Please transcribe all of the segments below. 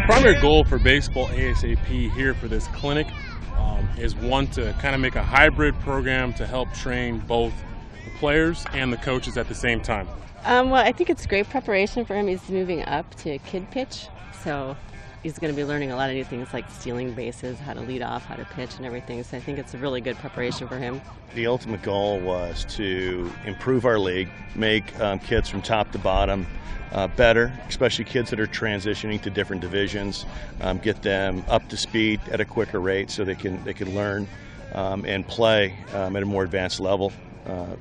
Primary goal for Baseball ASAP here for this clinic is one to kind of make a hybrid program to help train both the players and the coaches at the same time. Well, I think it's great preparation for him. He's moving up to kid pitch, so he's going to be learning a lot of new things like stealing bases, how to lead off, how to pitch and everything. So I think it's a really good preparation for him. The ultimate goal was to improve our league, make kids from top to bottom better, especially kids that are transitioning to different divisions, get them up to speed at a quicker rate so they can learn and play at a more advanced level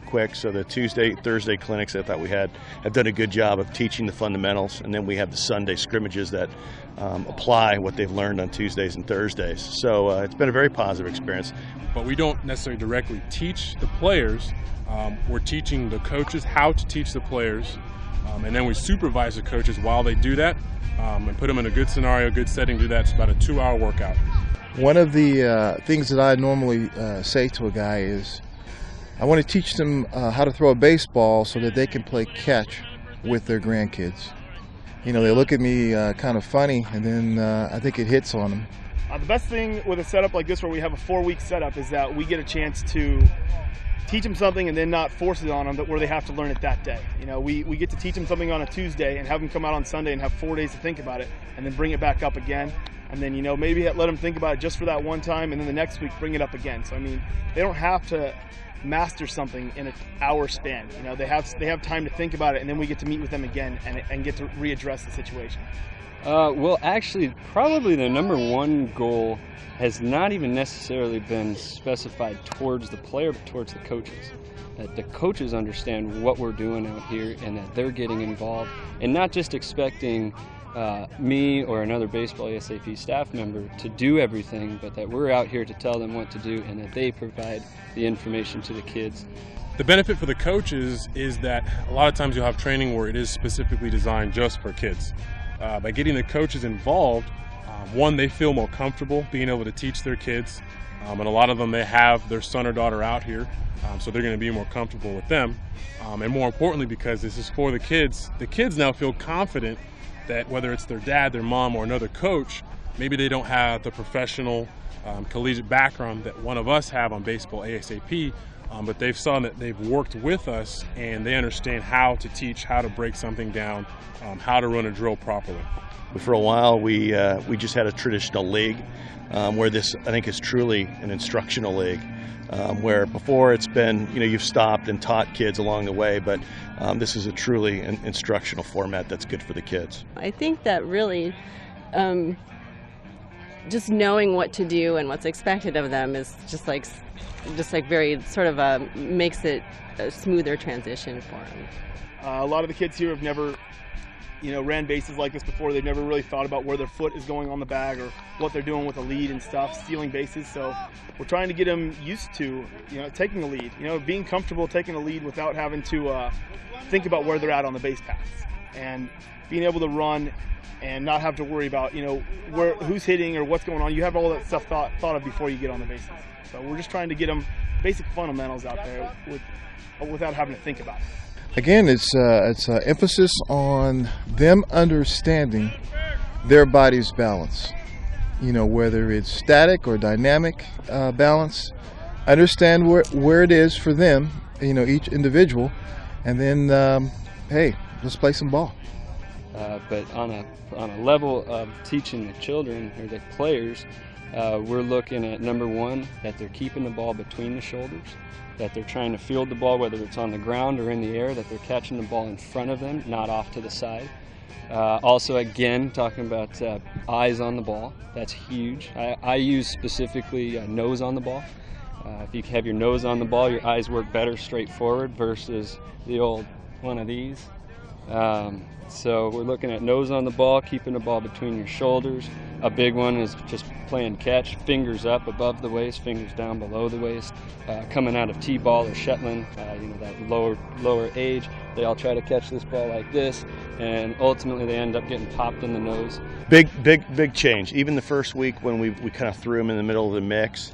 quick. So the Tuesday, Thursday clinics I thought we have done a good job of teaching the fundamentals, and then we have the Sunday scrimmages that apply what they've learned on Tuesdays and Thursdays. So it's been a very positive experience. But we don't necessarily directly teach the players. We're teaching the coaches how to teach the players, and then we supervise the coaches while they do that and put them in a good scenario, good setting to do that. It's about a 2-hour workout. One of the things that I normally say to a guy is, I want to teach them how to throw a baseball so that they can play catch with their grandkids. You know, they look at me kind of funny, and then I think it hits on them. The best thing with a setup like this where we have a 4-week setup is that we get a chance to teach them something and then not force it on them where they have to learn it that day. You know, we get to teach them something on a Tuesday and have them come out on Sunday and have 4 days to think about it and then bring it back up again. And then, you know, maybe let them think about it just for that one time, and then the next week bring it up again. So, I mean, they don't have to master something in an hour span. You know, they have time to think about it, and then we get to meet with them again and get to readdress the situation. Well, actually, probably the number one goal has not even necessarily been specified towards the player, but towards the coaches. That the coaches understand what we're doing out here and that they're getting involved, and not just expecting me or another Baseball ASAP staff member to do everything, but that we're out here to tell them what to do and that they provide the information to the kids. The benefit for the coaches is that a lot of times you'll have training where it is specifically designed just for kids. By getting the coaches involved, one, they feel more comfortable being able to teach their kids, and a lot of them, they have their son or daughter out here, so they're going to be more comfortable with them. And more importantly, because this is for the kids now feel confident that whether it's their dad, their mom, or another coach, maybe they don't have the professional collegiate background that one of us have on Baseball ASAP, but they've saw that they've worked with us and they understand how to teach, how to break something down, how to run a drill properly. For a while, we just had a traditional league where this, I think, is truly an instructional league. Where before it's been, you know, you've stopped and taught kids along the way, but this is a truly instructional format that's good for the kids. I think that really just knowing what to do and what's expected of them is just like very sort of makes it a smoother transition for them. A lot of the kids here have never, you know, ran bases like this before. They've never really thought about where their foot is going on the bag or what they're doing with a lead and stuff, stealing bases. So we're trying to get them used to, you know, taking a lead, you know, being comfortable taking a lead without having to think about where they're at on the base paths, and being able to run and not have to worry about, you know, who's hitting or what's going on. You have all that stuff thought of before you get on the bases. So we're just trying to get them basic fundamentals out there without having to think about it. Again, it's an emphasis on them understanding their body's balance. You know, whether it's static or dynamic balance, understand where it is for them, you know, each individual, and then, hey, let's play some ball. But on a level of teaching the children or the players, we're looking at, number one, that they're keeping the ball between the shoulders, that they're trying to field the ball, whether it's on the ground or in the air, that they're catching the ball in front of them, not off to the side. Also, again, talking about eyes on the ball. That's huge. I use specifically nose on the ball. If you have your nose on the ball, your eyes work better straight forward versus the old one of these. So we're looking at nose on the ball, keeping the ball between your shoulders. A big one is just playing catch, fingers up above the waist, fingers down below the waist, coming out of T-ball or Shetland, that lower age. They all try to catch this ball like this, and ultimately they end up getting popped in the nose. Big change. Even the first week when we kind of threw them in the middle of the mix,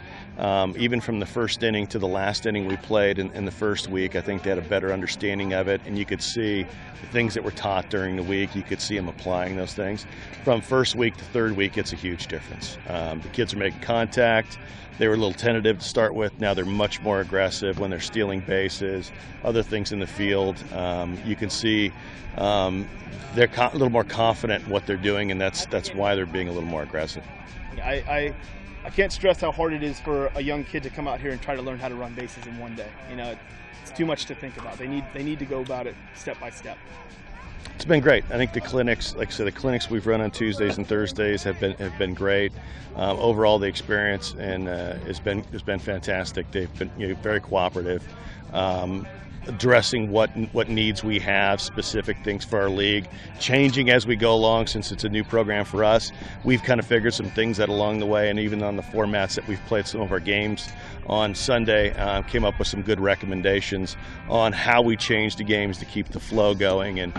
even from the first inning to the last inning we played in the first week, I think they had a better understanding of it, and you could see the things that were taught during the week. You could see them applying those things. From first week to third week, it's a huge difference. The kids are making contact. They were a little tentative to start with. Now they're much more aggressive when they're stealing bases, other things in the field. You can see they're a little more confident in what they're doing, and that's why they're being a little more aggressive. I can't stress how hard it is for a young kid to come out here and try to learn how to run bases in one day. It's too much to think about. They need to go about it step by step. It's been great. I think the clinics, like I said, the clinics we've run on Tuesdays and Thursdays have been great. Overall, the experience has been fantastic. They've been very cooperative, addressing what needs we have, specific things for our league, changing as we go along. Since it's a new program for us, we've kind of figured some things out along the way, and even on the formats that we've played some of our games on Sunday, came up with some good recommendations on how we change the games to keep the flow going and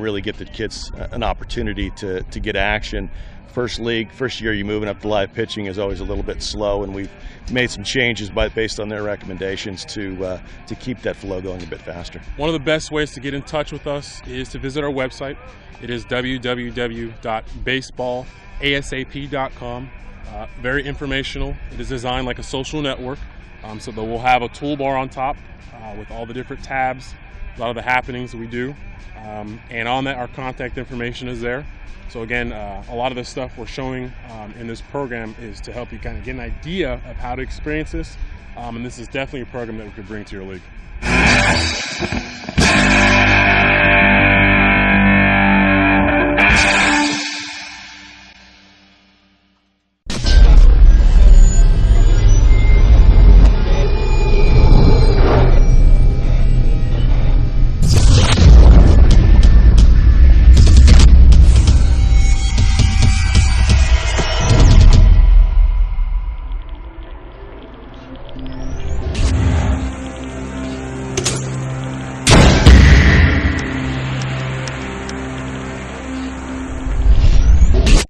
really get the kids an opportunity to get action. First year you moving up to live pitching is always a little bit slow, and we've made some changes based on their recommendations to keep that flow going a bit faster. One of the best ways to get in touch with us is to visit our website. It is www.BaseballASAP.com. Very informational. It is designed like a social network, so that we'll have a toolbar on top with all the different tabs, a lot of the happenings that we do, and on that our contact information is there. So again, a lot of the stuff we're showing in this program is to help you kind of get an idea of how to experience this, and this is definitely a program that we could bring to your league.